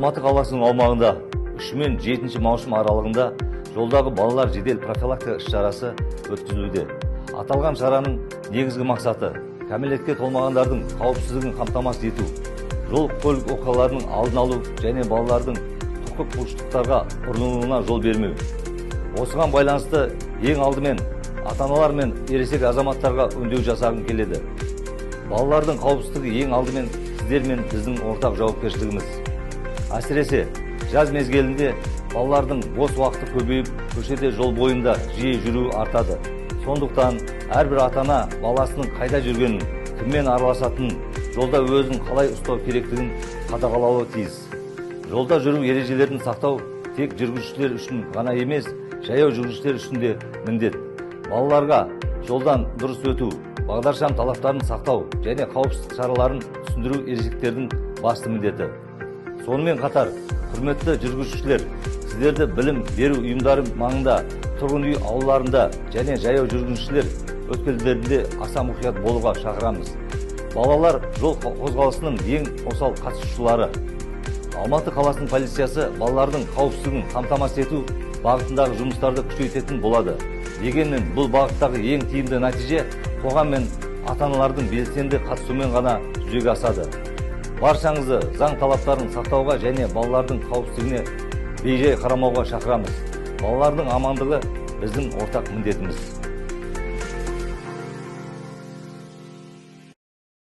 Алматы қаласының аумағында 3 мен 7 маусым аралығында жолдағы балалар жедел профилактика іс-шарасы өткізілуде. Аталған шараның негізгі мақсаты кәмелетке толмағандардың қауіпсіздігін қамтамасыз ету, жол көлік оқиғаларының алдын алу және балалардың құқық бұзушылықтарға ұрынуына жол бермеу. Осыған байланысты ең алдымен ата-аналар мен ересек азаматтарға үндеу жасағым келеді. Балалардың қауіпсіздігі ең алдымен сіздер мен біздің ортақ жауапкершілігіміз. Әсіресе жаз мезгілінде балалардың бос уақыты көбейіп, көшеде жол бойында жиі жүруі артады. Сондықтан әрбір ата-ана баласының қайда жүргенін, кіммен араласатынын, жолда өзін қалай ұстау керектігін қадағалауы тиіс. Жолда жүру ережелерін сақтау тек жүргізушілер үшін ғана емес, жаяу жүргізушілер үшін де міндет. Балаларға жолдан дұрыс өту, бағдаршам талаптарын сақтау және қауіпсіздік шараларын түсіндіру ересектердің басты міндеті. Сонымен қатар, құрметті жүргізушілер, сіздерді білім беру ұйымдары маңында, тұрғын үй аулаларында және жаяу жүргіншілер өткелдерінде аса мұқият болуға шақырамыз. Балалар жол қозғалысының ең осал қатысушылары. Алматы қаласының полициясы балалардың қауіпсіздігін қамтамасыз ету бағытындағы жұмыстарды күшейтетін болады. Дегенмен бұл бағыттағы ең тиімді нәтиже қоғам мен ата-аналардың белсенді қатысуымен ғана жүзеге асады. Баршаңызды заң талаптарын сақтауға және балалардың қауіпсіздігіне бейжай қарамауға шақырамыз. Балалардың амандығы біздің ортақ міндетіміз.